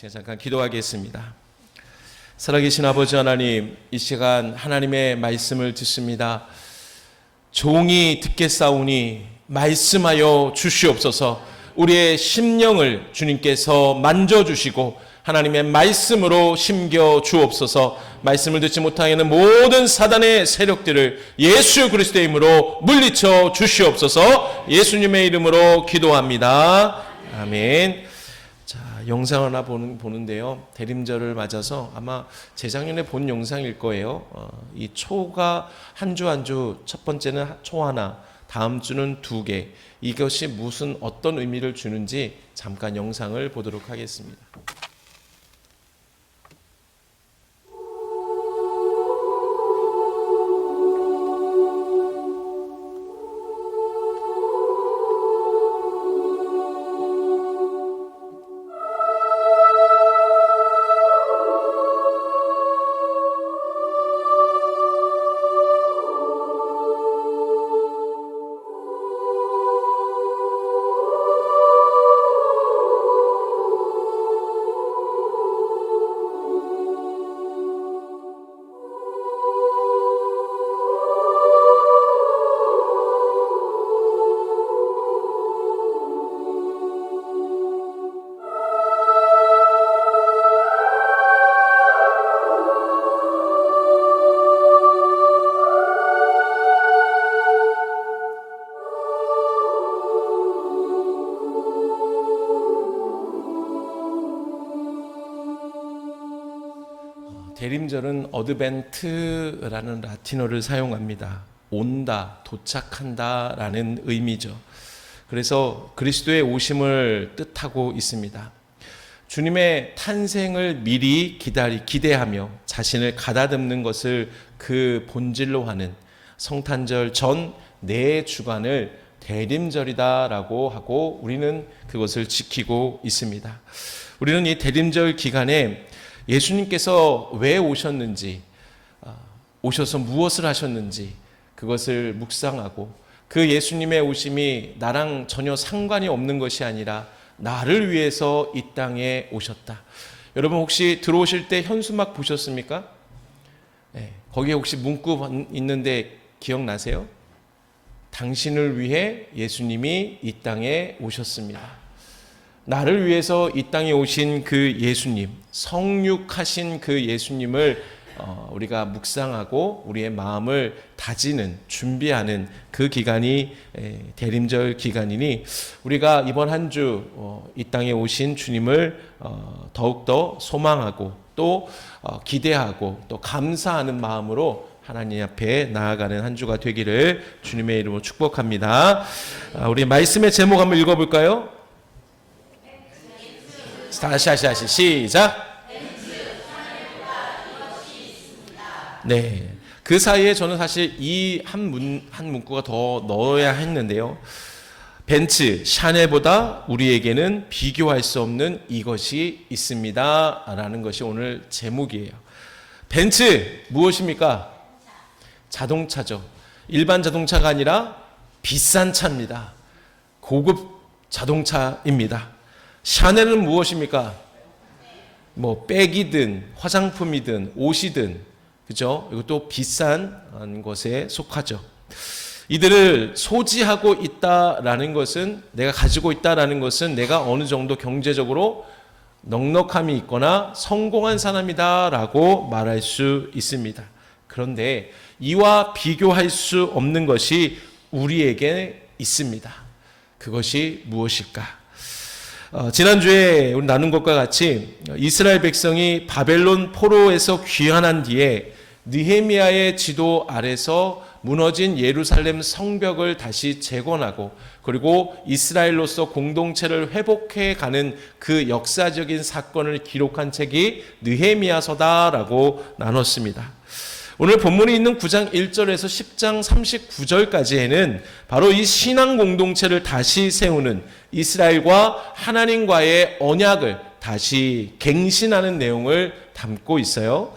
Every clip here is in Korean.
제가 잠깐 기도하겠습니다. 살아계신 아버지 하나님, 이 시간 하나님의 말씀을 듣습니다. 종이 듣겠사오니 말씀하여 주시옵소서. 우리의 심령을 주님께서 만져주시고 하나님의 말씀으로 심겨 주옵소서. 말씀을 듣지 못하게 하는 모든 사단의 세력들을 예수 그리스도의 이름으로 물리쳐 주시옵소서. 예수님의 이름으로 기도합니다. 아멘. 자, 영상 하나 보는데요. 대림절을 맞아서 아마 재작년에 본 영상일 거예요. 이 초가 한 주 한 주, 첫 번째는 초 하나, 다음 주는 2개. 이것이 무슨 어떤 의미를 주는지 잠깐 영상을 보도록 하겠습니다. 대림절은 어드벤트라는 라틴어를 사용합니다. 온다, 도착한다 라는 의미죠. 그래서 그리스도의 오심을 뜻하고 있습니다. 주님의 탄생을 미리 기대하며 자신을 가다듬는 것을 그 본질로 하는 성탄절 전 4주간을 대림절이다라고 하고 우리는 그것을 지키고 있습니다. 우리는 이 대림절 기간에 예수님께서 왜 오셨는지, 오셔서 무엇을 하셨는지 그것을 묵상하고 그 예수님의 오심이 나랑 전혀 상관이 없는 것이 아니라 나를 위해서 이 땅에 오셨다. 여러분 혹시 들어오실 때 현수막 보셨습니까? 네, 거기에 혹시 문구 있는데 기억나세요? 당신을 위해 예수님이 이 땅에 오셨습니다. 나를 위해서 이 땅에 오신 그 예수님, 성육하신 그 예수님을 우리가 묵상하고 우리의 마음을 다지는, 준비하는 그 기간이 대림절 기간이니 우리가 이번 한 주 이 땅에 오신 주님을 더욱더 소망하고 또 기대하고 또 감사하는 마음으로 하나님 앞에 나아가는 한 주가 되기를 주님의 이름으로 축복합니다. 우리 말씀의 제목 한번 읽어볼까요? 다시 시작. 네, 그 사이에 저는 사실 이 한 문구가 더 넣어야 했는데요. 벤츠, 샤넬보다 우리에게는 비교할 수 없는 이것이 있습니다 라는 것이 오늘 제목이에요. 벤츠 무엇입니까? 자동차죠. 일반 자동차가 아니라 비싼 차입니다. 고급 자동차입니다. 샤넬은 무엇입니까? 뭐 백이든 화장품이든 옷이든, 그죠? 이것도 비싼 것에 속하죠. 이들을 소지하고 있다라는 것은, 내가 가지고 있다라는 것은 내가 어느 정도 경제적으로 넉넉함이 있거나 성공한 사람이다라고 말할 수 있습니다. 그런데 이와 비교할 수 없는 것이 우리에게 있습니다. 그것이 무엇일까? 지난주에 우리 나눈 것과 같이 이스라엘 백성이 바벨론 포로에서 귀환한 뒤에 느헤미야의 지도 아래서 무너진 예루살렘 성벽을 다시 재건하고 그리고 이스라엘로서 공동체를 회복해가는 그 역사적인 사건을 기록한 책이 느헤미야서다라고 나눴습니다. 오늘 본문이 있는 9장 1절에서 10장 39절까지에는 바로 이 신앙 공동체를 다시 세우는 이스라엘과 하나님과의 언약을 다시 갱신하는 내용을 담고 있어요.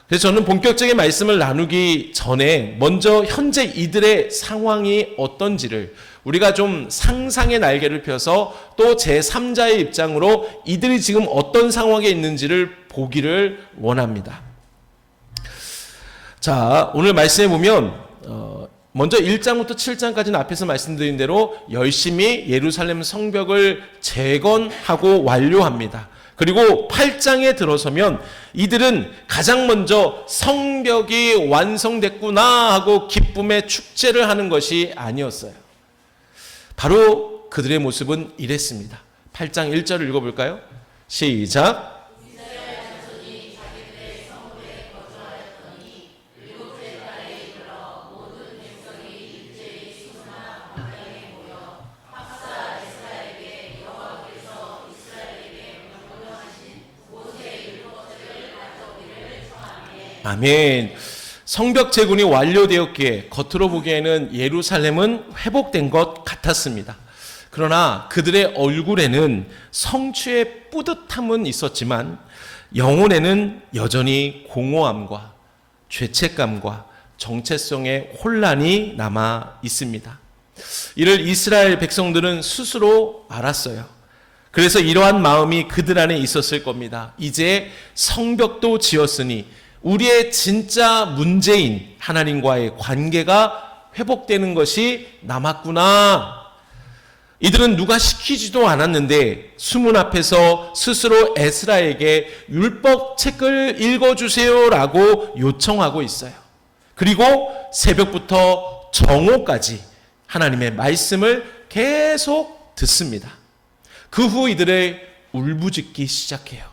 그래서 저는 본격적인 말씀을 나누기 전에 먼저 현재 이들의 상황이 어떤지를 우리가 좀 상상의 날개를 펴서 또 제3자의 입장으로 이들이 지금 어떤 상황에 있는지를 보기를 원합니다. 자, 오늘 말씀해 보면 먼저 1장부터 7장까지는 앞에서 말씀드린 대로 열심히 예루살렘 성벽을 재건하고 완료합니다. 그리고 8장에 들어서면 이들은 가장 먼저 성벽이 완성됐구나 하고 기쁨의 축제를 하는 것이 아니었어요. 바로 그들의 모습은 이랬습니다. 8장 1절을 읽어볼까요? 시작. 아멘. 성벽 재건이 완료되었기에 겉으로 보기에는 예루살렘은 회복된 것 같았습니다. 그러나 그들의 얼굴에는 성취의 뿌듯함은 있었지만 영혼에는 여전히 공허함과 죄책감과 정체성의 혼란이 남아 있습니다. 이를 이스라엘 백성들은 스스로 알았어요. 그래서 이러한 마음이 그들 안에 있었을 겁니다. 이제 성벽도 지었으니 우리의 진짜 문제인 하나님과의 관계가 회복되는 것이 남았구나. 이들은 누가 시키지도 않았는데 수문 앞에서 스스로 에스라에게 율법 책을 읽어주세요라고 요청하고 있어요. 그리고 새벽부터 정오까지 하나님의 말씀을 계속 듣습니다. 그 후 이들의 울부짖기 시작해요.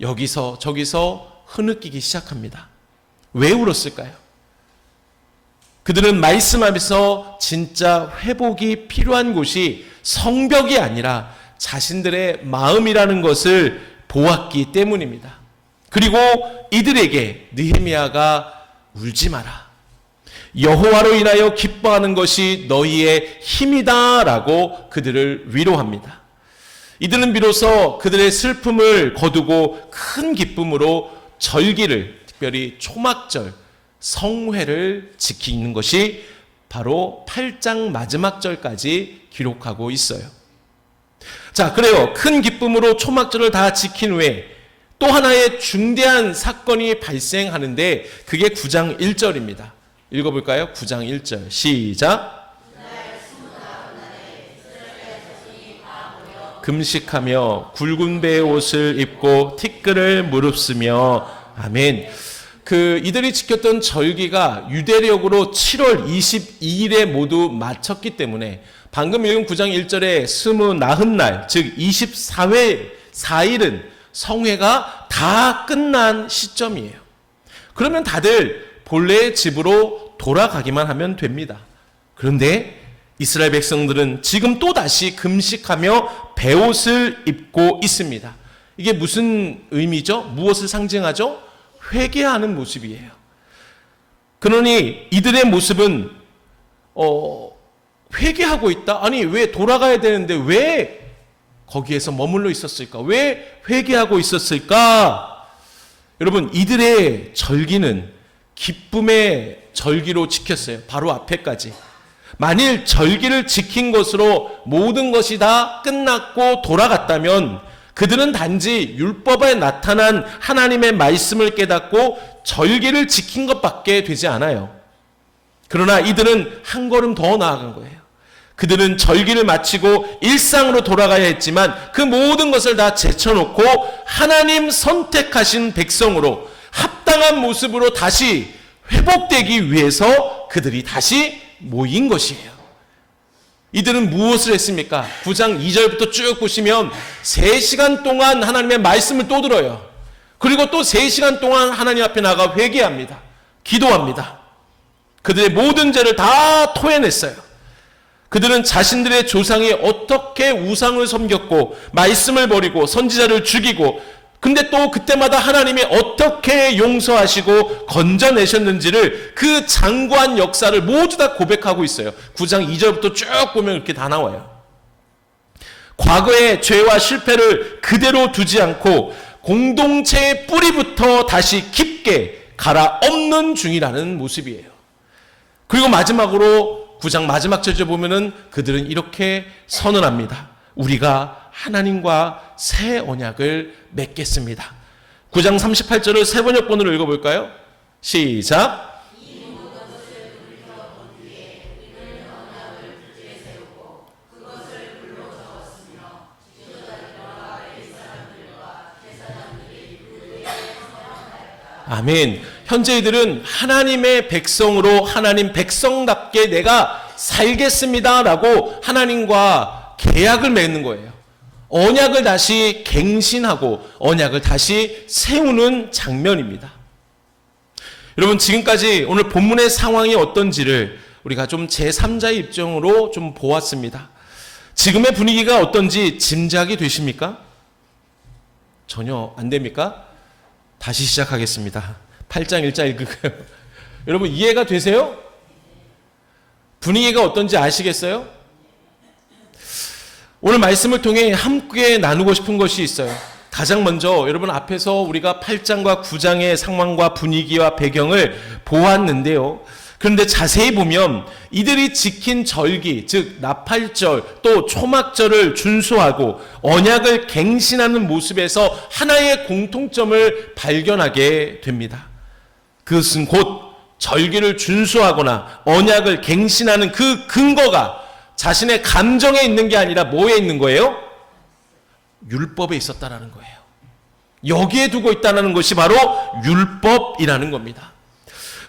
여기서 저기서 흐느끼기 시작합니다. 왜 울었을까요? 그들은 말씀하면서 진짜 회복이 필요한 곳이 성벽이 아니라 자신들의 마음이라는 것을 보았기 때문입니다. 그리고 이들에게 느헤미야가 울지 마라. 여호와로 인하여 기뻐하는 것이 너희의 힘이다라고 그들을 위로합니다. 이들은 비로소 그들의 슬픔을 거두고 큰 기쁨으로 절기를, 특별히 초막절, 성회를 지키는 것이 바로 8장 마지막 절까지 기록하고 있어요. 자, 그래요. 큰 기쁨으로 초막절을 다 지킨 후에 또 하나의 중대한 사건이 발생하는데 그게 9장 1절입니다. 읽어볼까요? 9장 1절 시작. 금식하며 굵은 배의 옷을 입고 티끌을 무릅쓰며 아멘. 이들이 지켰던 절기가 유대력으로 7월 22일에 모두 마쳤기 때문에 방금 읽은 9장 1절에 스무 나흔날 즉 24회 4일은 성회가 다 끝난 시점이에요. 그러면 다들 본래의 집으로 돌아가기만 하면 됩니다. 그런데 이스라엘 백성들은 지금 또다시 금식하며 베옷을 입고 있습니다. 이게 무슨 의미죠? 무엇을 상징하죠? 회개하는 모습이에요. 그러니 이들의 모습은 회개하고 있다? 아니 왜 돌아가야 되는데 왜 거기에서 머물러 있었을까? 왜 회개하고 있었을까? 여러분 이들의 절기는 기쁨의 절기로 지켰어요. 바로 앞에까지. 만일 절기를 지킨 것으로 모든 것이 다 끝났고 돌아갔다면 그들은 단지 율법에 나타난 하나님의 말씀을 깨닫고 절기를 지킨 것밖에 되지 않아요. 그러나 이들은 한 걸음 더 나아간 거예요. 그들은 절기를 마치고 일상으로 돌아가야 했지만 그 모든 것을 다 제쳐놓고 하나님 선택하신 백성으로 합당한 모습으로 다시 회복되기 위해서 그들이 다시 모인 것이에요. 이들은 무엇을 했습니까? 9장 2절부터 쭉 보시면 3시간 동안 하나님의 말씀을 또 들어요. 그리고 또 3시간 동안 하나님 앞에 나가 회개합니다. 기도합니다. 그들의 모든 죄를 다 토해냈어요. 그들은 자신들의 조상이 어떻게 우상을 섬겼고 말씀을 버리고 선지자를 죽이고 근데 또 그때마다 하나님이 어떻게 용서하시고 건져내셨는지를 그 장구한 역사를 모두 다 고백하고 있어요. 9장 2절부터 쭉 보면 이렇게 다 나와요. 과거의 죄와 실패를 그대로 두지 않고 공동체의 뿌리부터 다시 깊게 갈아엎는 중이라는 모습이에요. 그리고 마지막으로 9장 마지막 절에 보면은 그들은 이렇게 선언합니다. 우리가 하나님과 새 언약을 맺겠습니다. 9장 38절을 세 번역본으로 읽어볼까요? 시작. 아멘. 현재 이들은 하나님의 백성으로 하나님 백성답게 내가 살겠습니다 라고 하나님과 계약을 맺는 거예요. 언약을 다시 갱신하고 언약을 다시 세우는 장면입니다. 여러분, 지금까지 오늘 본문의 상황이 어떤지를 우리가 좀 제3자의 입장으로 좀 보았습니다. 지금의 분위기가 어떤지 짐작이 되십니까? 전혀 안 됩니까? 다시 시작하겠습니다. 8장 1자 읽을까요? 여러분, 이해가 되세요? 분위기가 어떤지 아시겠어요? 오늘 말씀을 통해 함께 나누고 싶은 것이 있어요. 가장 먼저 여러분 앞에서 우리가 8장과 9장의 상황과 분위기와 배경을 보았는데요. 그런데 자세히 보면 이들이 지킨 절기, 즉 나팔절 또 초막절을 준수하고 언약을 갱신하는 모습에서 하나의 공통점을 발견하게 됩니다. 그것은 곧 절기를 준수하거나 언약을 갱신하는 그 근거가 자신의 감정에 있는 게 아니라 뭐에 있는 거예요? 율법에 있었다라는 거예요. 여기에 두고 있다는 것이 바로 율법이라는 겁니다.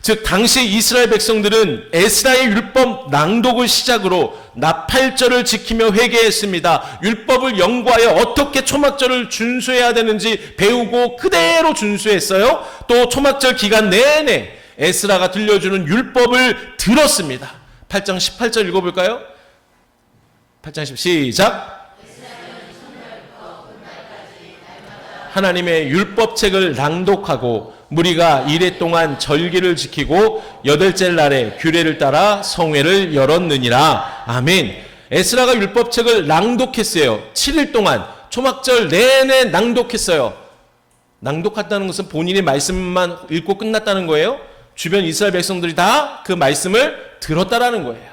즉 당시 이스라엘 백성들은 에스라의 율법 낭독을 시작으로 나팔절을 지키며 회개했습니다. 율법을 연구하여 어떻게 초막절을 준수해야 되는지 배우고 그대로 준수했어요. 또 초막절 기간 내내 에스라가 들려주는 율법을 들었습니다. 8장 18절 읽어볼까요? 8장 10 시작. 하나님의 율법책을 낭독하고 무리가 이레 동안 절기를 지키고 여덟째 날에 규례를 따라 성회를 열었느니라. 아멘. 에스라가 율법책을 낭독했어요. 7일 동안 초막절 내내 낭독했어요. 낭독했다는 것은 본인이 말씀만 읽고 끝났다는 거예요? 주변 이스라엘 백성들이 다 그 말씀을 들었다라는 거예요.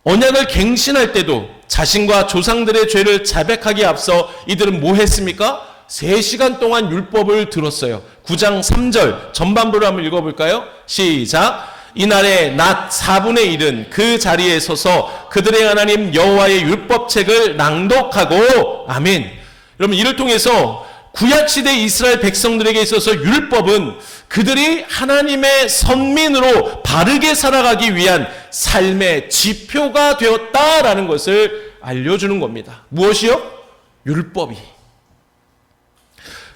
언약을 갱신할 때도 자신과 조상들의 죄를 자백하기에 앞서 이들은 뭐 했습니까? 3시간 동안 율법을 들었어요. 9장 3절 전반부를 한번 읽어볼까요? 시작. 이날에 낮 4분의 1은 그 자리에 서서 그들의 하나님 여호와의 율법책을 낭독하고 아멘. 여러분, 이를 통해서 구약시대 이스라엘 백성들에게 있어서 율법은 그들이 하나님의 선민으로 바르게 살아가기 위한 삶의 지표가 되었다라는 것을 알려주는 겁니다. 무엇이요? 율법이.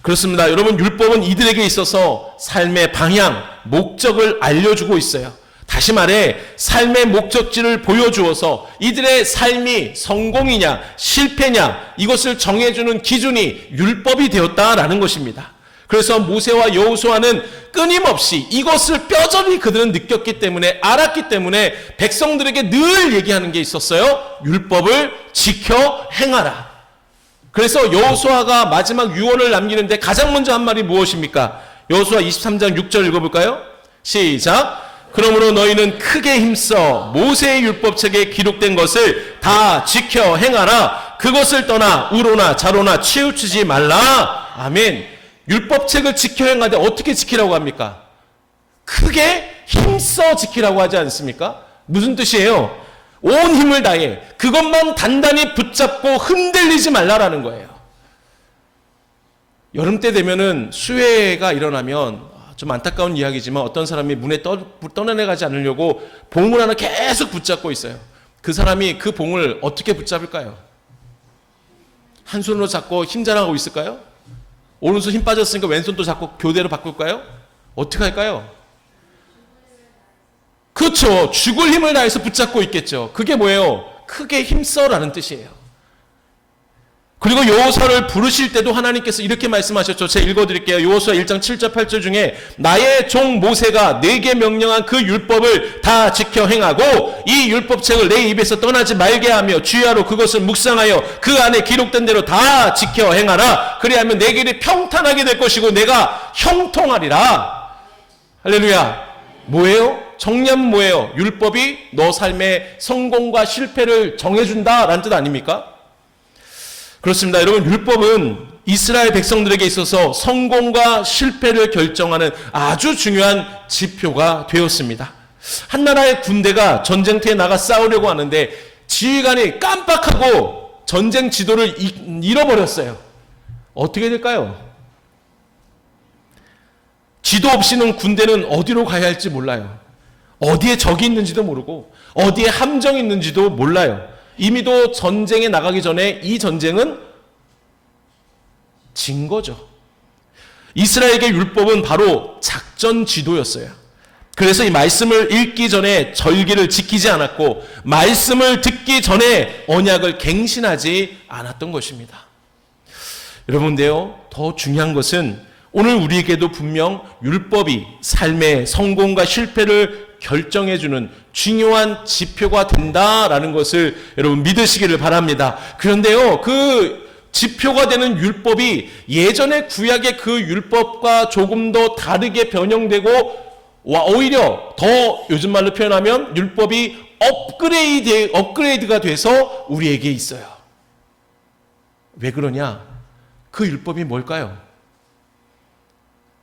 그렇습니다. 여러분, 율법은 이들에게 있어서 삶의 방향, 목적을 알려주고 있어요. 다시 말해 삶의 목적지를 보여주어서 이들의 삶이 성공이냐 실패냐 이것을 정해주는 기준이 율법이 되었다라는 것입니다. 그래서 모세와 여호수아는 끊임없이 이것을 뼈저리 그들은 느꼈기 때문에 알았기 때문에 백성들에게 늘 얘기하는 게 있었어요. 율법을 지켜 행하라. 그래서 여호수아가 마지막 유언을 남기는데 가장 먼저 한 말이 무엇입니까? 여호수아 23장 6절 읽어볼까요? 시작. 그러므로 너희는 크게 힘써 모세의 율법책에 기록된 것을 다 지켜 행하라. 그것을 떠나 우로나 좌로나 치우치지 말라. 아멘. 율법책을 지켜 행하되 어떻게 지키라고 합니까? 크게 힘써 지키라고 하지 않습니까? 무슨 뜻이에요? 온 힘을 다해 그것만 단단히 붙잡고 흔들리지 말라라는 거예요. 여름 때 되면은 수해가 일어나면 좀 안타까운 이야기지만 어떤 사람이 문에 떠내려가지 않으려고 봉을 하나 계속 붙잡고 있어요. 그 사람이 그 봉을 어떻게 붙잡을까요? 한 손으로 잡고 힘자랑하고 있을까요? 오른손 힘 빠졌으니까 왼손도 잡고 교대로 바꿀까요? 어떻게 할까요? 그렇죠. 죽을 힘을 다해서 붙잡고 있겠죠. 그게 뭐예요? 크게 힘써라는 뜻이에요. 그리고 여호수아를 부르실 때도 하나님께서 이렇게 말씀하셨죠. 제가 읽어드릴게요. 여호수아 1장 7절 8절 중에 나의 종 모세가 내게 명령한 그 율법을 다 지켜 행하고 이 율법책을 내 입에서 떠나지 말게 하며 주야로 그것을 묵상하여 그 안에 기록된 대로 다 지켜 행하라. 그리하면 내 길이 평탄하게 될 것이고 내가 형통하리라. 할렐루야. 뭐예요? 정리하면 뭐예요? 율법이 너 삶의 성공과 실패를 정해준다라는 뜻 아닙니까? 그렇습니다. 여러분, 율법은 이스라엘 백성들에게 있어서 성공과 실패를 결정하는 아주 중요한 지표가 되었습니다. 한 나라의 군대가 전쟁터에 나가 싸우려고 하는데 지휘관이 깜빡하고 전쟁 지도를 잃어버렸어요. 어떻게 될까요? 지도 없이는 군대는 어디로 가야 할지 몰라요. 어디에 적이 있는지도 모르고 어디에 함정이 있는지도 몰라요. 이미도 전쟁에 나가기 전에 이 전쟁은 진 거죠. 이스라엘에게 율법은 바로 작전 지도였어요. 그래서 이 말씀을 읽기 전에 절기를 지키지 않았고 말씀을 듣기 전에 언약을 갱신하지 않았던 것입니다. 여러분데요, 더 중요한 것은 오늘 우리에게도 분명 율법이 삶의 성공과 실패를 결정해주는 중요한 지표가 된다라는 것을 여러분 믿으시기를 바랍니다. 그런데요, 그 지표가 되는 율법이 예전의 구약의 그 율법과 조금 더 다르게 변형되고 오히려 더 요즘 말로 표현하면 율법이 업그레이드가 돼서 우리에게 있어요. 왜 그러냐? 그 율법이 뭘까요?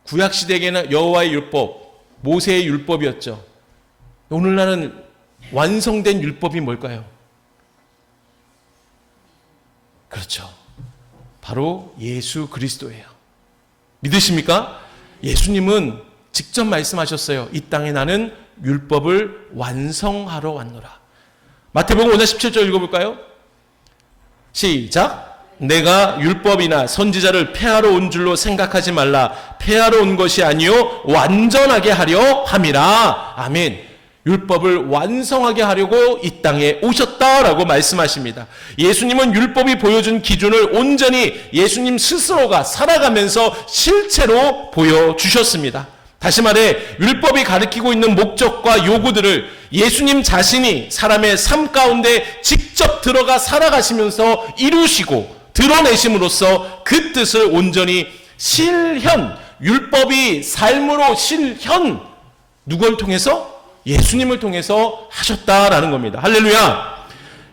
구약시대에는 여호와의 율법, 모세의 율법이었죠. 오늘날은 완성된 율법이 뭘까요? 그렇죠. 바로 예수 그리스도예요. 믿으십니까? 예수님은 직접 말씀하셨어요. 이 땅에 나는 율법을 완성하러 왔노라. 마태복음 5장 17절 읽어볼까요? 시작. 내가 율법이나 선지자를 폐하러 온 줄로 생각하지 말라. 폐하러 온 것이 아니요 완전하게 하려 함이라. 아멘. 율법을 완성하게 하려고 이 땅에 오셨다라고 말씀하십니다. 예수님은 율법이 보여준 기준을 온전히 예수님 스스로가 살아가면서 실체로 보여주셨습니다. 다시 말해 율법이 가리키고 있는 목적과 요구들을 예수님 자신이 사람의 삶 가운데 직접 들어가 살아가시면서 이루시고 드러내심으로써 그 뜻을 온전히 실현, 율법이 삶으로 실현, 누구를 통해서? 예수님을 통해서 하셨다라는 겁니다. 할렐루야.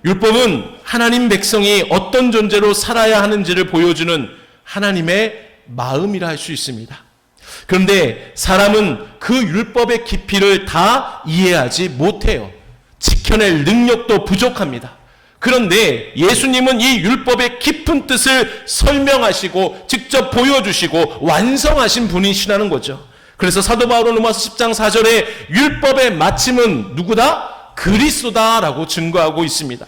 율법은 하나님 백성이 어떤 존재로 살아야 하는지를 보여주는 하나님의 마음이라 할 수 있습니다. 그런데 사람은 그 율법의 깊이를 다 이해하지 못해요. 지켜낼 능력도 부족합니다. 그런데 예수님은 이 율법의 깊은 뜻을 설명하시고 직접 보여주시고 완성하신 분이시라는 거죠. 그래서 사도 바울은 로마서 10장 4절에 율법의 마침은 누구다? 그리스도다라고 증거하고 있습니다.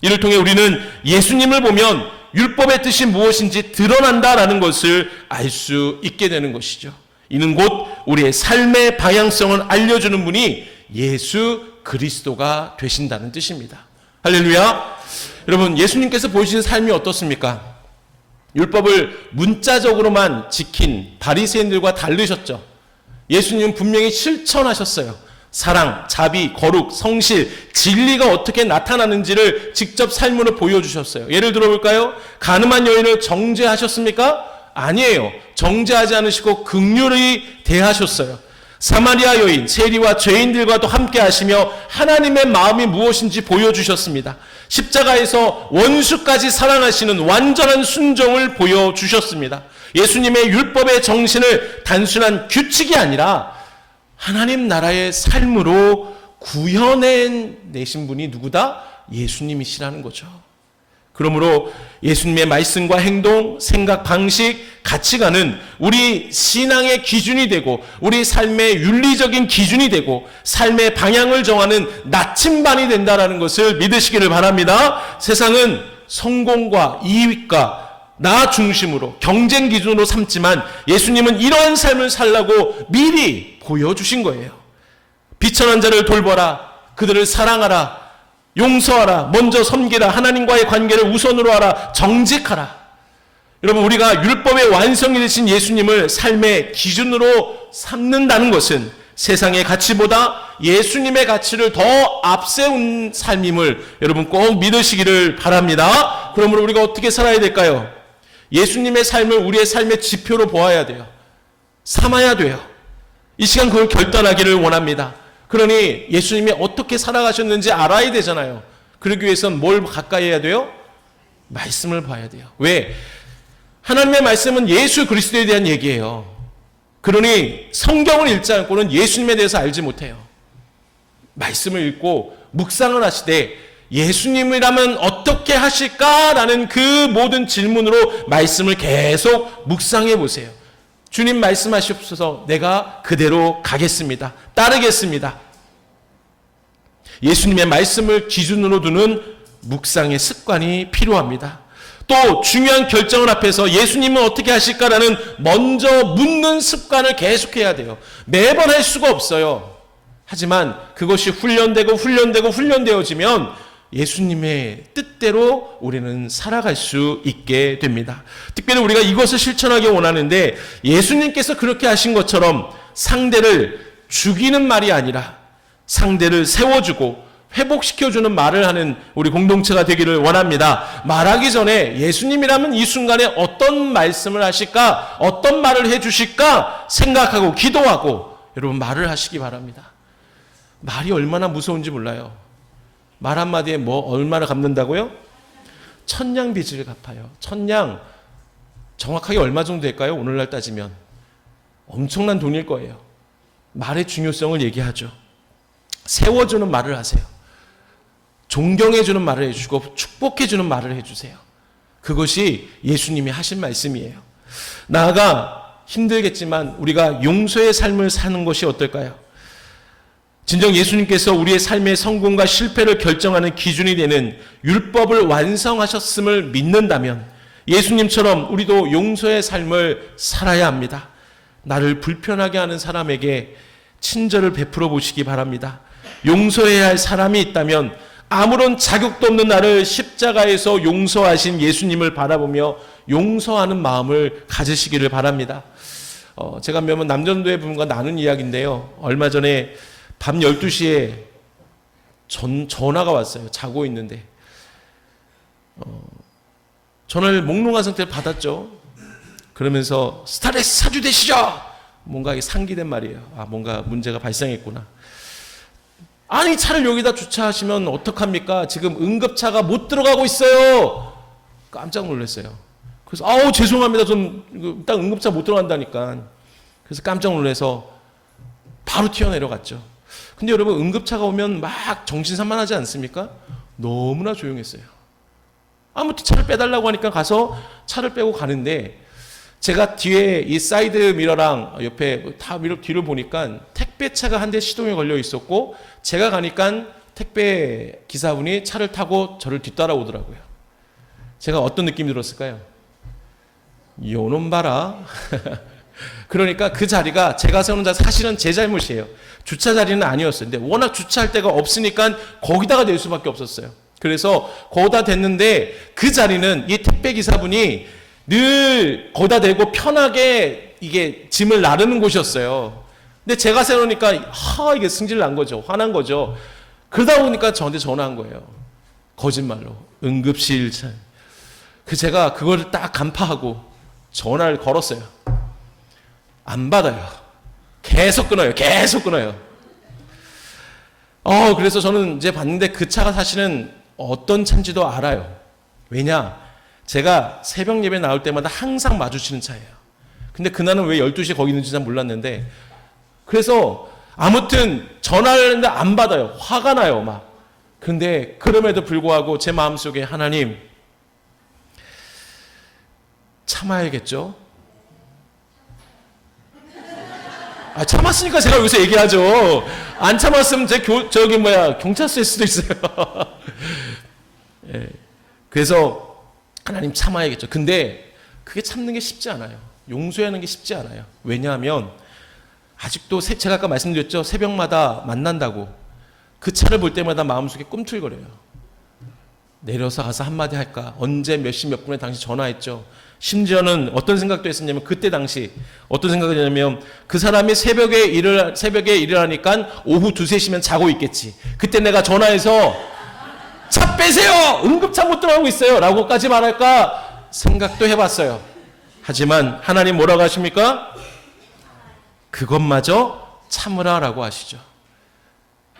이를 통해 우리는 예수님을 보면 율법의 뜻이 무엇인지 드러난다라는 것을 알 수 있게 되는 것이죠. 이는 곧 우리의 삶의 방향성을 알려주는 분이 예수 그리스도가 되신다는 뜻입니다. 할렐루야. 여러분, 예수님께서 보여주신 삶이 어떻습니까? 율법을 문자적으로만 지킨 바리새인들과 다르셨죠. 예수님은 분명히 실천하셨어요. 사랑, 자비, 거룩, 성실, 진리가 어떻게 나타나는지를 직접 삶으로 보여주셨어요. 예를 들어볼까요? 가늠한 여인을 정죄하셨습니까? 아니에요. 정죄하지 않으시고 긍휼히 대하셨어요. 사마리아 여인, 세리와 죄인들과도 함께 하시며 하나님의 마음이 무엇인지 보여주셨습니다. 십자가에서 원수까지 사랑하시는 완전한 순종을 보여주셨습니다. 예수님의 율법의 정신을 단순한 규칙이 아니라 하나님 나라의 삶으로 구현해내신 분이 누구다? 예수님이시라는 거죠. 그러므로 예수님의 말씀과 행동, 생각, 방식, 가치관은 우리 신앙의 기준이 되고 우리 삶의 윤리적인 기준이 되고 삶의 방향을 정하는 나침반이 된다는 것을 믿으시기를 바랍니다. 세상은 성공과 이익과 나 중심으로 경쟁 기준으로 삼지만 예수님은 이러한 삶을 살라고 미리 보여주신 거예요. 비천한 자를 돌보라. 그들을 사랑하라. 용서하라. 먼저 섬기라. 하나님과의 관계를 우선으로 하라. 정직하라. 여러분, 우리가 율법의 완성이 되신 예수님을 삶의 기준으로 삼는다는 것은 세상의 가치보다 예수님의 가치를 더 앞세운 삶임을 여러분 꼭 믿으시기를 바랍니다. 그러므로 우리가 어떻게 살아야 될까요? 예수님의 삶을 우리의 삶의 지표로 보아야 돼요. 삼아야 돼요. 이 시간 그걸 결단하기를 원합니다. 그러니 예수님이 어떻게 살아가셨는지 알아야 되잖아요. 그러기 위해서는 뭘 가까이 해야 돼요? 말씀을 봐야 돼요. 왜? 하나님의 말씀은 예수 그리스도에 대한 얘기예요. 그러니 성경을 읽지 않고는 예수님에 대해서 알지 못해요. 말씀을 읽고 묵상을 하시되 예수님이라면 어떻게 하실까라는 그 모든 질문으로 말씀을 계속 묵상해 보세요. 주님 말씀하시옵소서. 내가 그대로 가겠습니다. 따르겠습니다. 예수님의 말씀을 기준으로 두는 묵상의 습관이 필요합니다. 또 중요한 결정을 앞에서 예수님은 어떻게 하실까라는 먼저 묻는 습관을 계속해야 돼요. 매번 할 수가 없어요. 하지만 그것이 훈련되어지면 예수님의 뜻대로 우리는 살아갈 수 있게 됩니다. 특별히 우리가 이것을 실천하기 원하는데 예수님께서 그렇게 하신 것처럼 상대를 죽이는 말이 아니라 상대를 세워주고 회복시켜주는 말을 하는 우리 공동체가 되기를 원합니다. 말하기 전에 예수님이라면 이 순간에 어떤 말씀을 하실까, 어떤 말을 해주실까 생각하고 기도하고 여러분 말을 하시기 바랍니다. 말이 얼마나 무서운지 몰라요. 말 한마디에 얼마나 갚는다고요? 천냥 빚을 갚아요. 천냥 정확하게 얼마 정도 될까요? 오늘날 따지면 엄청난 돈일 거예요. 말의 중요성을 얘기하죠. 세워주는 말을 하세요. 존경해주는 말을 해주시고 축복해주는 말을 해주세요. 그것이 예수님이 하신 말씀이에요. 나아가 힘들겠지만 우리가 용서의 삶을 사는 것이 어떨까요? 진정 예수님께서 우리의 삶의 성공과 실패를 결정하는 기준이 되는 율법을 완성하셨음을 믿는다면 예수님처럼 우리도 용서의 삶을 살아야 합니다. 나를 불편하게 하는 사람에게 친절을 베풀어 보시기 바랍니다. 용서해야 할 사람이 있다면 아무런 자격도 없는 나를 십자가에서 용서하신 예수님을 바라보며 용서하는 마음을 가지시기를 바랍니다. 제가 몇번 남전도의 분과 나눈 이야기인데요. 얼마 전에 밤 12시에 전화가 왔어요. 자고 있는데 전화를 몽롱한 상태로 받았죠. 그러면서 스트레스 사주되시죠? 뭔가 상기된 말이에요. 뭔가 문제가 발생했구나. 아니 차를 여기다 주차하시면 어떡합니까? 지금 응급차가 못 들어가고 있어요. 깜짝 놀랐어요. 그래서 죄송합니다. 전 딱 응급차 못 들어간다니까. 그래서 깜짝 놀라서 바로 튀어내려갔죠. 근데 여러분 응급차가 오면 막 정신산만하지 않습니까? 너무나 조용했어요. 아무튼 차를 빼달라고 하니까 가서 차를 빼고 가는데 제가 뒤에 이 사이드 미러랑 옆에 다 미러 뒤를 보니까 택배차가 한 대 시동에 걸려 있었고 제가 가니까 택배 기사분이 차를 타고 저를 뒤따라오더라고요. 제가 어떤 느낌이 들었을까요? 요놈 봐라. 그러니까 그 자리가 제가 세우는 자리 사실은 제 잘못이에요. 주차 자리는 아니었어요. 근데 워낙 주차할 데가 없으니까 거기다가 낼 수밖에 없었어요. 그래서 거기다 댔는데 그 자리는 이 택배 기사분이 늘 거기다 대고 편하게 이게 짐을 나르는 곳이었어요. 근데 제가 세우니까 이게 승질 난 거죠. 화난 거죠. 그러다 보니까 저한테 전화한 거예요. 거짓말로. 응급실. 제가 그거를 딱 간파하고 전화를 걸었어요. 안 받아요. 계속 끊어요. 그래서 저는 이제 봤는데 그 차가 사실은 어떤 차인지도 알아요. 왜냐? 제가 새벽 예배 나올 때마다 항상 마주치는 차예요. 근데 그날은 왜 12시에 거기 있는지 잘 몰랐는데 그래서 아무튼 전화를 했는데 안 받아요. 화가 나요, 막. 근데 그럼에도 불구하고 제 마음속에 하나님 참아야겠죠? 참았으니까 제가 여기서 얘기하죠. 안 참았으면 경찰서일 수도 있어요. 예. 그래서 하나님 참아야겠죠. 근데 그게 참는 게 쉽지 않아요. 용서하는 게 쉽지 않아요. 왜냐하면 아직도 제가 아까 말씀드렸죠. 새벽마다 만난다고 그 차를 볼 때마다 마음속에 꿈틀거려요. 내려서 가서 한마디 할까? 언제 몇 시 몇 분에 당시 전화했죠. 심지어는 어떤 생각도 했었냐면 그때 당시 어떤 생각이 냐면 그 사람이 새벽에 일을 하니까 오후 2, 3시면 자고 있겠지. 그때 내가 전화해서 차 빼세요! 응급차 못 들어가고 있어요! 라고까지 말할까 생각도 해봤어요. 하지만 하나님 뭐라고 하십니까? 그것마저 참으라 라고 하시죠.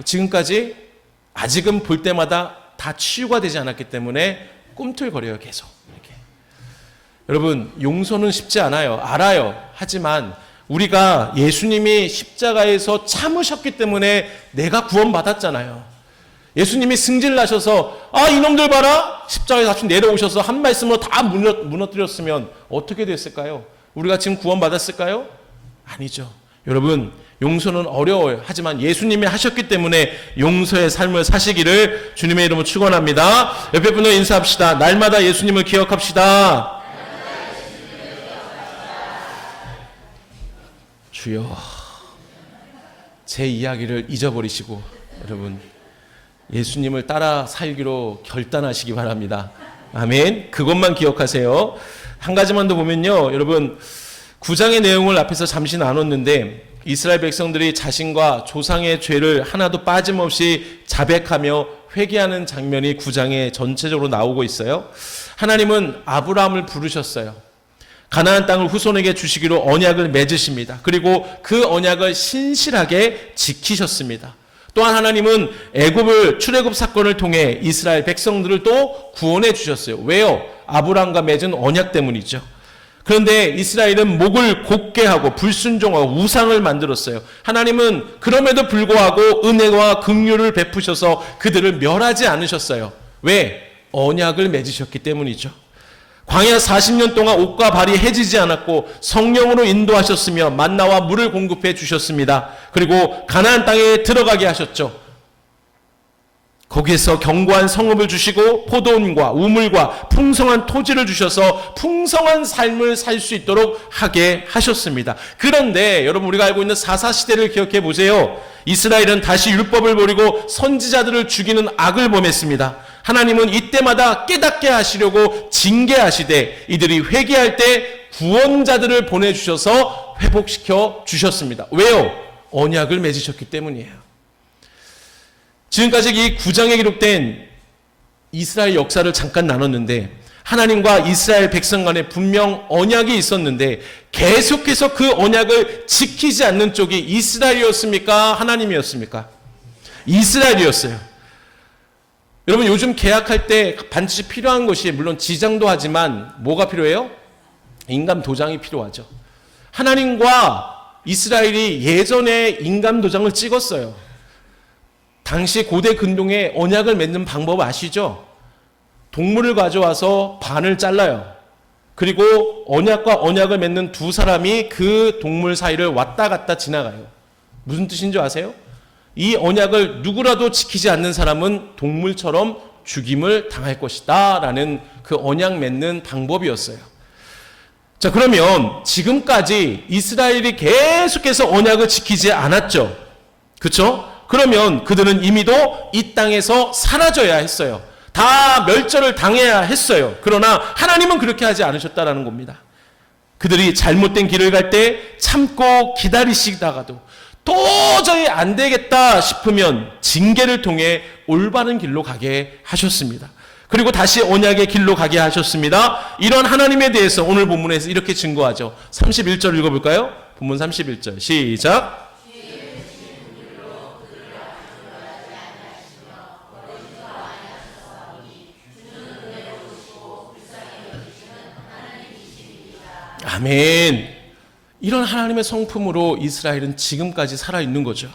지금까지 아직은 볼 때마다 다 치유가 되지 않았기 때문에 꿈틀거려요, 계속. 이렇게. 여러분, 용서는 쉽지 않아요. 알아요. 하지만 우리가 예수님이 십자가에서 참으셨기 때문에 내가 구원받았잖아요. 예수님이 승질나셔서 이놈들 봐라! 십자가에 같이 내려오셔서 한 말씀으로 다 무너뜨렸으면 어떻게 됐을까요? 우리가 지금 구원받았을까요? 아니죠. 여러분, 용서는 어려워요. 하지만 예수님이 하셨기 때문에 용서의 삶을 사시기를 주님의 이름으로 축원합니다. 옆에 분들 인사합시다. 날마다 예수님을 기억합시다. 주여, 제 이야기를 잊어버리시고 여러분 예수님을 따라 살기로 결단하시기 바랍니다. 아멘. 그것만 기억하세요. 한 가지만 더 보면요, 여러분 9장의 내용을 앞에서 잠시 나눴는데 이스라엘 백성들이 자신과 조상의 죄를 하나도 빠짐없이 자백하며 회개하는 장면이 9장에 전체적으로 나오고 있어요. 하나님은 아브라함을 부르셨어요. 가나안 땅을 후손에게 주시기로 언약을 맺으십니다. 그리고 그 언약을 신실하게 지키셨습니다. 또한 하나님은 애굽을 출애굽 사건을 통해 이스라엘 백성들을 또 구원해 주셨어요. 왜요? 아브라함과 맺은 언약 때문이죠. 그런데 이스라엘은 목을 곧게 하고 불순종하고 우상을 만들었어요. 하나님은 그럼에도 불구하고 은혜와 긍휼을 베푸셔서 그들을 멸하지 않으셨어요. 왜? 언약을 맺으셨기 때문이죠. 광야 40년 동안 옷과 발이 해지지 않았고 성령으로 인도하셨으며 만나와 물을 공급해 주셨습니다. 그리고 가나안 땅에 들어가게 하셨죠. 거기에서 견고한 성읍을 주시고 포도원과 우물과 풍성한 토지를 주셔서 풍성한 삶을 살 수 있도록 하게 하셨습니다. 그런데 여러분, 우리가 알고 있는 사사시대를 기억해 보세요. 이스라엘은 다시 율법을 버리고 선지자들을 죽이는 악을 범했습니다. 하나님은 이때마다 깨닫게 하시려고 징계하시되 이들이 회개할 때 구원자들을 보내주셔서 회복시켜 주셨습니다. 왜요? 언약을 맺으셨기 때문이에요. 지금까지 이 9장에 기록된 이스라엘 역사를 잠깐 나눴는데 하나님과 이스라엘 백성 간에 분명 언약이 있었는데 계속해서 그 언약을 지키지 않는 쪽이 이스라엘이었습니까? 하나님이었습니까? 이스라엘이었어요. 여러분, 요즘 계약할 때 반드시 필요한 것이 물론 지장도 하지만 뭐가 필요해요? 인감 도장이 필요하죠. 하나님과 이스라엘이 예전에 인감 도장을 찍었어요. 당시 고대 근동에 언약을 맺는 방법 아시죠? 동물을 가져와서 반을 잘라요. 그리고 언약과 언약을 맺는 두 사람이 그 동물 사이를 왔다 갔다 지나가요. 무슨 뜻인 줄 아세요? 이 언약을 누구라도 지키지 않는 사람은 동물처럼 죽임을 당할 것이다 라는 그 언약 맺는 방법이었어요. 자, 그러면 지금까지 이스라엘이 계속해서 언약을 지키지 않았죠. 그렇죠? 그러면 그들은 이미도 이 땅에서 사라져야 했어요. 다 멸절을 당해야 했어요. 그러나 하나님은 그렇게 하지 않으셨다라는 겁니다. 그들이 잘못된 길을 갈 때 참고 기다리시다가도 도저히 안 되겠다 싶으면 징계를 통해 올바른 길로 가게 하셨습니다. 그리고 다시 언약의 길로 가게 하셨습니다. 이런 하나님에 대해서 오늘 본문에서 이렇게 증거하죠. 31절 읽어볼까요? 본문 31절 시작. 아멘. 이런 하나님의 성품으로 이스라엘은 지금까지 살아있는 거죠.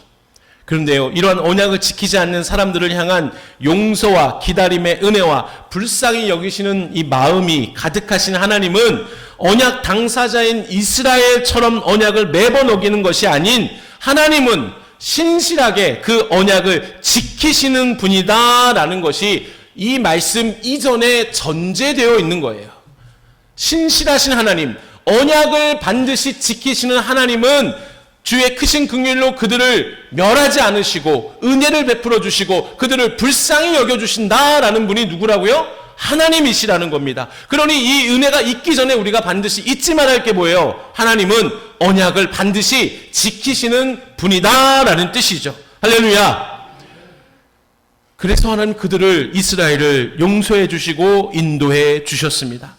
그런데요, 이러한 언약을 지키지 않는 사람들을 향한 용서와 기다림의 은혜와 불쌍히 여기시는 이 마음이 가득하신 하나님은 언약 당사자인 이스라엘처럼 언약을 매번 어기는 것이 아닌 하나님은 신실하게 그 언약을 지키시는 분이다라는 것이 이 말씀 이전에 전제되어 있는 거예요. 신실하신 하나님, 언약을 반드시 지키시는 하나님은 주의 크신 긍휼로 그들을 멸하지 않으시고 은혜를 베풀어 주시고 그들을 불쌍히 여겨주신다라는 분이 누구라고요? 하나님이시라는 겁니다. 그러니 이 은혜가 있기 전에 우리가 반드시 잊지 말아야 할 게 뭐예요? 하나님은 언약을 반드시 지키시는 분이다라는 뜻이죠. 할렐루야. 그래서 하나님 그들을, 이스라엘을 용서해 주시고 인도해 주셨습니다.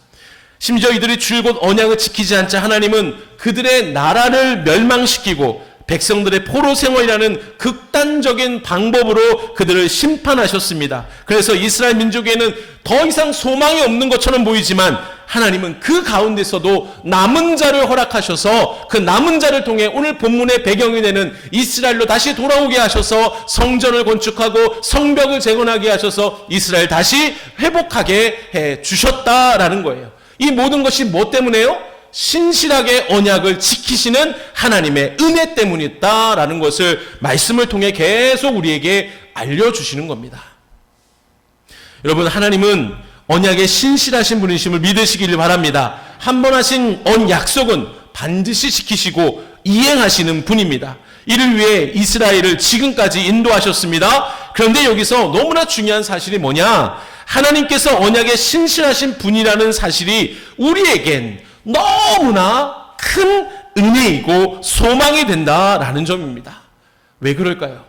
심지어 이들이 줄곧 언약을 지키지 않자 하나님은 그들의 나라를 멸망시키고 백성들의 포로 생활이라는 극단적인 방법으로 그들을 심판하셨습니다. 그래서 이스라엘 민족에는 더 이상 소망이 없는 것처럼 보이지만 하나님은 그 가운데서도 남은 자를 허락하셔서 그 남은 자를 통해 오늘 본문의 배경이 되는 이스라엘로 다시 돌아오게 하셔서 성전을 건축하고 성벽을 재건하게 하셔서 이스라엘 다시 회복하게 해 주셨다라는 거예요. 이 모든 것이 뭐 때문에요? 신실하게 언약을 지키시는 하나님의 은혜 때문이다라는 것을 말씀을 통해 계속 우리에게 알려주시는 겁니다. 여러분, 하나님은 언약에 신실하신 분이심을 믿으시기를 바랍니다. 한 번 하신 약속은 반드시 지키시고 이행하시는 분입니다. 이를 위해 이스라엘을 지금까지 인도하셨습니다. 그런데 여기서 너무나 중요한 사실이 뭐냐? 하나님께서 언약에 신실하신 분이라는 사실이 우리에겐 너무나 큰 은혜이고 소망이 된다라는 점입니다. 왜 그럴까요?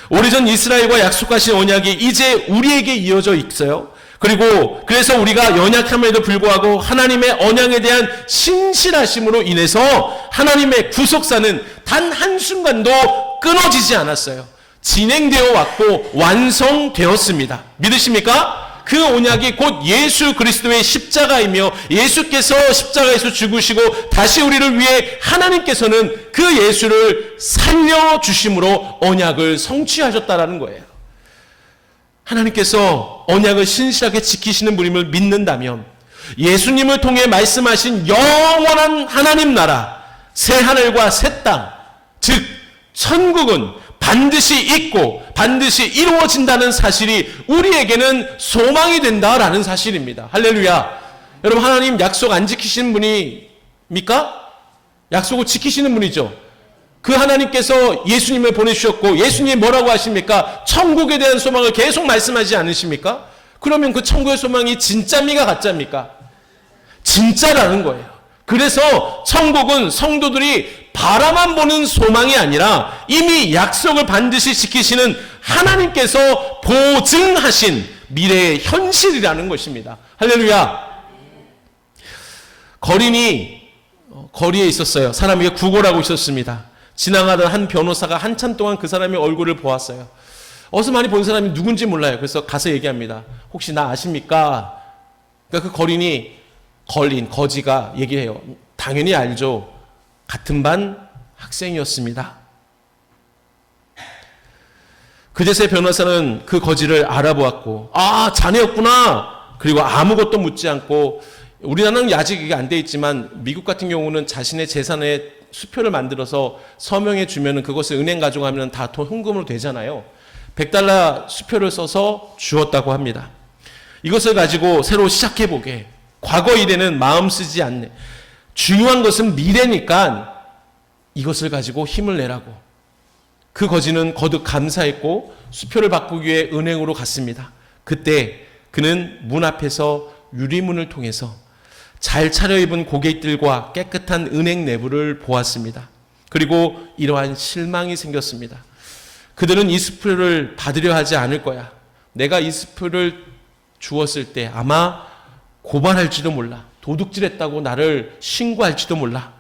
오래전 이스라엘과 약속하신 언약이 이제 우리에게 이어져 있어요. 그리고 그래서 우리가 연약함에도 불구하고 하나님의 언약에 대한 신실하심으로 인해서 하나님의 구속사는 단 한순간도 끊어지지 않았어요. 진행되어 왔고 완성되었습니다. 믿으십니까? 그 언약이 곧 예수 그리스도의 십자가이며 예수께서 십자가에서 죽으시고 다시 우리를 위해 하나님께서는 그 예수를 살려주심으로 언약을 성취하셨다라는 거예요. 하나님께서 언약을 신실하게 지키시는 분임을 믿는다면 예수님을 통해 말씀하신 영원한 하나님 나라, 새 하늘과 새 땅, 즉 천국은 반드시 있고 반드시 이루어진다는 사실이 우리에게는 소망이 된다라는 사실입니다. 할렐루야. 여러분, 하나님 약속 안 지키시는 분입니까? 약속을 지키시는 분이죠. 그 하나님께서 예수님을 보내주셨고 예수님이 뭐라고 하십니까? 천국에 대한 소망을 계속 말씀하지 않으십니까? 그러면 그 천국의 소망이 진짜입니까? 가짜입니까? 진짜라는 거예요. 그래서 천국은 성도들이 바라만 보는 소망이 아니라 이미 약속을 반드시 지키시는 하나님께서 보증하신 미래의 현실이라는 것입니다. 할렐루야. 거린이 거리에 있었어요. 사람에게 구걸하고 있었습니다. 지나가던 한 변호사가 한참 동안 그 사람의 얼굴을 보았어요. 어디서 많이 본 사람이 누군지 몰라요. 그래서 가서 얘기합니다. 혹시 나 아십니까? 그러니까 그 거지가 얘기해요. 당연히 알죠. 같은 반 학생이었습니다. 그제서야 변호사는 그 거지를 알아보았고, 아, 자네였구나. 그리고 아무것도 묻지 않고, 우리나라는 아직 이게 안 돼 있지만 미국 같은 경우는 자신의 재산에 수표를 만들어서 서명해 주면은 그것을 은행 가져가면 다 현금으로 되잖아요. $100 수표를 써서 주었다고 합니다. 이것을 가지고 새로 시작해보게. 과거 일에는 마음 쓰지 않네. 중요한 것은 미래니까 이것을 가지고 힘을 내라고. 그 거지는 거듭 감사했고 수표를 바꾸기 위해 은행으로 갔습니다. 그때 그는 문 앞에서 유리문을 통해서 잘 차려입은 고객들과 깨끗한 은행 내부를 보았습니다. 그리고 이러한 실망이 생겼습니다. 그들은 이 수표를 받으려 하지 않을 거야. 내가 이 수표를 주었을 때 아마 고발할지도 몰라. 도둑질했다고 나를 신고할지도 몰라.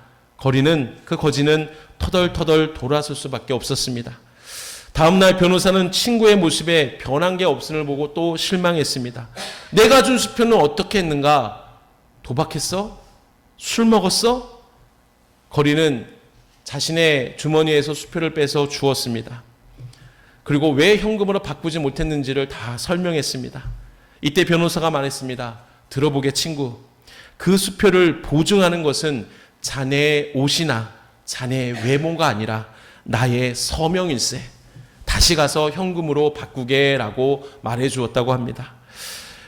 그 거지는 터덜터덜 돌아설 수밖에 없었습니다. 다음날 변호사는 친구의 모습에 변한 게 없음을 보고 또 실망했습니다. 내가 준 수표는 어떻게 했는가? 도박했어? 술 먹었어? 거리는 자신의 주머니에서 수표를 빼서 주었습니다. 그리고 왜 현금으로 바꾸지 못했는지를 다 설명했습니다. 이때 변호사가 말했습니다. 들어보게 친구. 그 수표를 보증하는 것은 자네의 옷이나 자네의 외모가 아니라 나의 서명일세. 다시 가서 현금으로 바꾸게라고 말해 주었다고 합니다.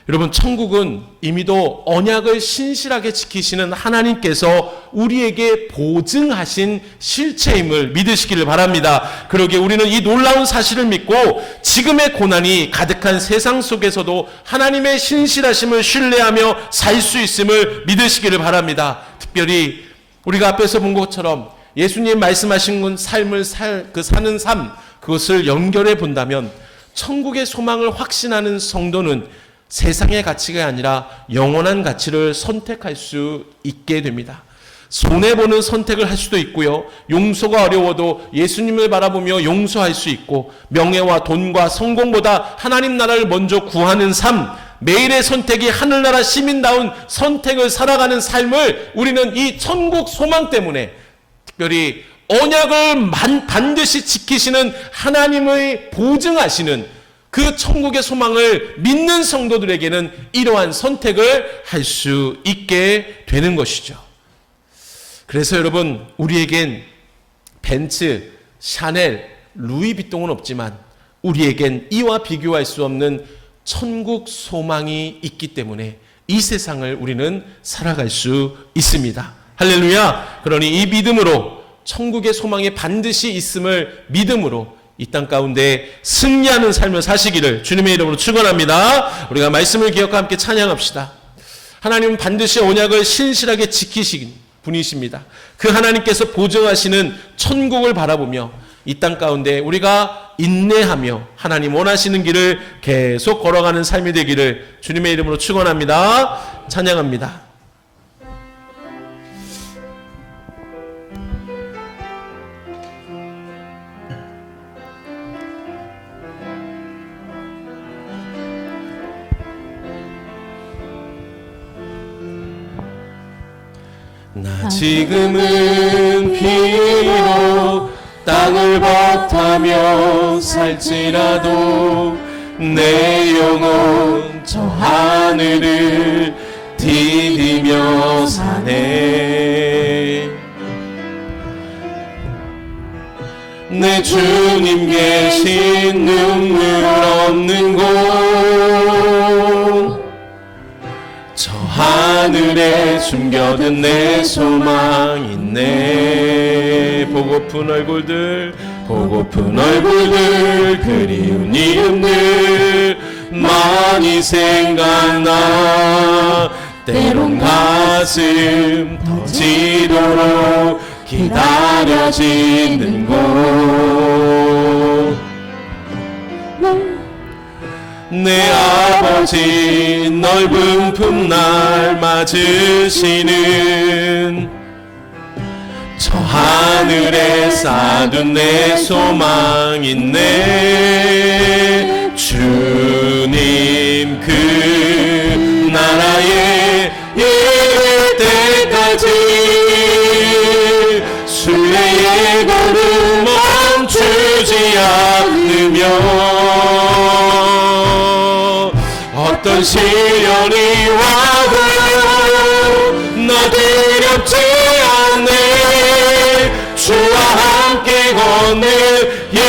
여러분, 천국은 이미도 언약을 신실하게 지키시는 하나님께서 우리에게 보증하신 실체임을 믿으시기를 바랍니다. 그러기에 우리는 이 놀라운 사실을 믿고 지금의 고난이 가득한 세상 속에서도 하나님의 신실하심을 신뢰하며 살 수 있음을 믿으시기를 바랍니다. 특별히 우리가 앞에서 본 것처럼 예수님 말씀하신 삶을 사는 삶, 그것을 연결해 본다면 천국의 소망을 확신하는 성도는 세상의 가치가 아니라 영원한 가치를 선택할 수 있게 됩니다. 손해보는 선택을 할 수도 있고요. 용서가 어려워도 예수님을 바라보며 용서할 수 있고, 명예와 돈과 성공보다 하나님 나라를 먼저 구하는 삶, 매일의 선택이 하늘나라 시민다운 선택을 살아가는 삶을 우리는 이 천국 소망 때문에, 특별히 언약을 반드시 지키시는 하나님의 보증하시는 그 천국의 소망을 믿는 성도들에게는 이러한 선택을 할 수 있게 되는 것이죠. 그래서 여러분, 우리에겐 벤츠, 샤넬, 루이비통은 없지만 우리에겐 이와 비교할 수 없는 천국 소망이 있기 때문에 이 세상을 우리는 살아갈 수 있습니다. 할렐루야. 그러니 이 믿음으로, 천국의 소망이 반드시 있음을 믿음으로 이 땅 가운데 승리하는 삶을 사시기를 주님의 이름으로 축원합니다. 우리가 말씀을 기억하고 함께 찬양합시다. 하나님은 반드시 언약을 신실하게 지키시는 분이십니다. 그 하나님께서 보증하시는 천국을 바라보며 이 땅 가운데 우리가 인내하며 하나님 원하시는 길을 계속 걸어가는 삶이 되기를 주님의 이름으로 축원합니다. 찬양합니다. 나 지금은 비록 땅을 버타며 살지라도 내 영혼 저 하늘을 디디며 사네. 내 주님 계신 눈물 없는 곳, 저 하늘에 숨겨둔 내 소망 있네. 보고픈 얼굴들, 보고픈 얼굴들, 그리운 이름들 많이 생각나. 때론 가슴 터지도록 기다려지는 곳, 내 아버지 넓은 품날 맞으시는 저 하늘에 쌓아둔 내 소망 있네. 주님 그 나라에 이를 때까지 순례의 걸음 멈추지 않으며 어떤 시련이 와도 나 두렵지 않네. 주와 함께 걷는 이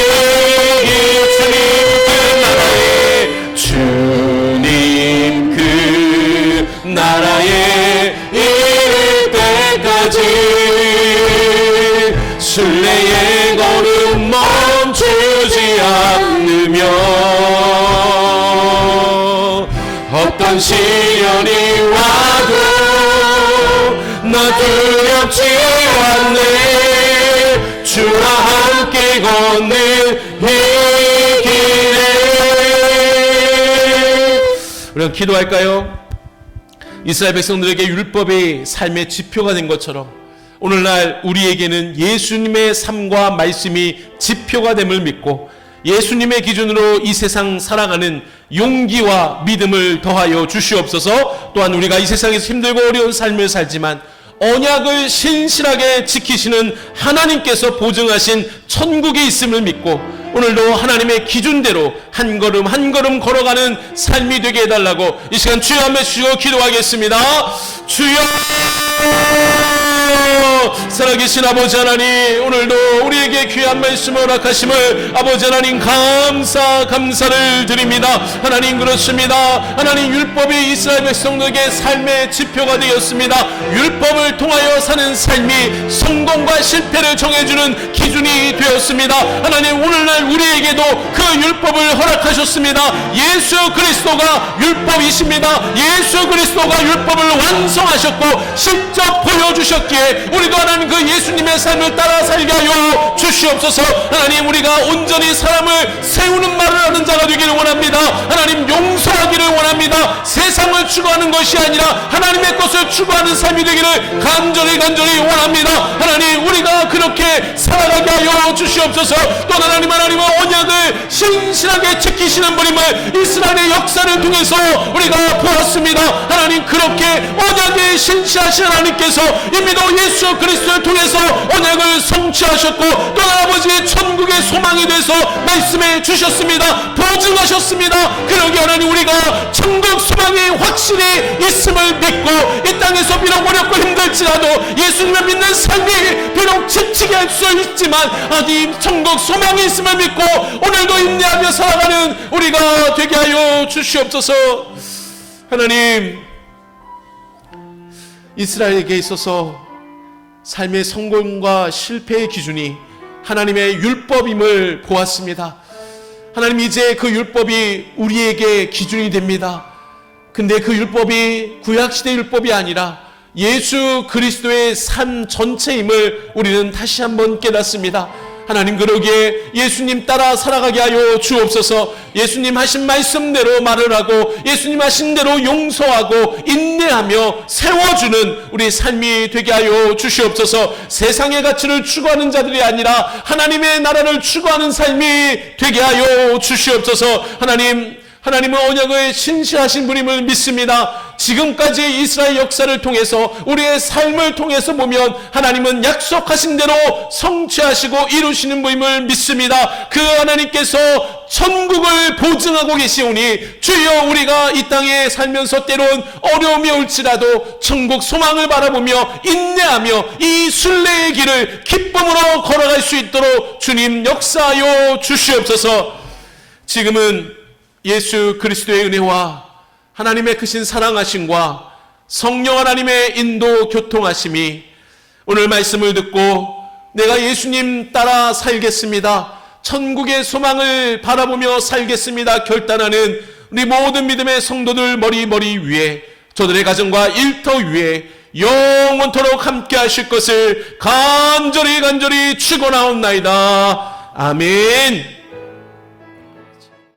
주님 그 나라에 이를 때까지 순례의 걸음 멈추지 않으며 어떤 시련이 와도 나 두렵지 않네. 주와 함께 걷는 이 길에. 우리가 기도할까요? 이스라엘 백성들에게 율법이 삶의 지표가 된 것처럼 오늘날 우리에게는 예수님의 삶과 말씀이 지표가 됨을 믿고 예수님의 기준으로 이 세상 살아가는 용기와 믿음을 더하여 주시옵소서. 또한 우리가 이 세상에서 힘들고 어려운 삶을 살지만 언약을 신실하게 지키시는 하나님께서 보증하신 천국이 있음을 믿고 오늘도 하나님의 기준대로 한 걸음 한 걸음 걸어가는 삶이 되게 해달라고 이 시간 주여 한번 주시고 기도하겠습니다. 주여, 살아계신 아버지 하나님, 오늘도 우리에게 귀한 말씀을 허락하심을 아버지 하나님 감사를 드립니다. 하나님, 그렇습니다. 하나님, 율법이 이스라엘 백성들에게 삶의 지표가 되었습니다. 율법을 통하여 사는 삶이 성공과 실패를 정해주는 기준이 되었습니다. 하나님, 오늘날 우리에게도 그 율법을 허락하셨습니다. 예수 그리스도가 율법이십니다. 예수 그리스도가 율법을 완성하셨고 직접 보여주셨기에 때에 우리도 하나님 그 예수님의 삶을 따라 살게 하여 주시옵소서. 하나님, 우리가 온전히 사람을 세우는 말을 하는 자가 되기를 원합니다. 하나님, 용서하기를 원합니다. 세상을 추구하는 것이 아니라 하나님의 것을 추구하는 삶이 되기를 간절히 원합니다. 하나님, 우리가 그렇게 살아가게 하여 주시옵소서. 또 하나님은 언약을 신실하게 지키시는 분임을 이스라엘의 역사를 통해서 우리가 보았습니다. 하나님, 그렇게 언약에 신실하신 하나님께서 이미도 예수 그리스도를 통해서 언약을 성취하셨고 또 아버지의 천국의 소망이 돼서 말씀해 주셨습니다. 보증하셨습니다. 그러게 하나님, 우리가 천국 소망이 확실히 있음을 믿고 이 땅에서 비록 어렵고 힘들지라도 예수님을 믿는 삶이 비록 지치게 할 수 있지만 하나님, 천국 소망이 있음을 믿고 오늘도 인내하며 살아가는 우리가 되게 하여 주시옵소서. 하나님, 이스라엘에게 있어서 삶의 성공과 실패의 기준이 하나님의 율법임을 보았습니다. 하나님, 이제 그 율법이 우리에게 기준이 됩니다. 근데 그 율법이 구약시대 율법이 아니라 예수 그리스도의 삶 전체임을 우리는 다시 한번 깨닫습니다. 하나님, 그러기에 예수님 따라 살아가게 하여 주옵소서. 예수님 하신 말씀대로 말을 하고 예수님 하신 대로 용서하고 인내하며 세워주는 우리 삶이 되게 하여 주시옵소서. 세상의 가치를 추구하는 자들이 아니라 하나님의 나라를 추구하는 삶이 되게 하여 주시옵소서. 하나님은 언약의 신실하신 분임을 믿습니다. 지금까지 이스라엘 역사를 통해서 우리의 삶을 통해서 보면 하나님은 약속하신 대로 성취하시고 이루시는 분임을 믿습니다. 그 하나님께서 천국을 보증하고 계시오니 주여, 우리가 이 땅에 살면서 때론 어려움이 올지라도 천국 소망을 바라보며 인내하며 이 순례의 길을 기쁨으로 걸어갈 수 있도록 주님 역사하여 주시옵소서. 지금은 예수 그리스도의 은혜와 하나님의 크신 사랑하심과 성령 하나님의 인도 교통하심이 오늘 말씀을 듣고 내가 예수님 따라 살겠습니다, 천국의 소망을 바라보며 살겠습니다 결단하는 우리 모든 믿음의 성도들 머리 위에, 저들의 가정과 일터 위에 영원토록 함께 하실 것을 간절히 축원하옵나이다. 아멘.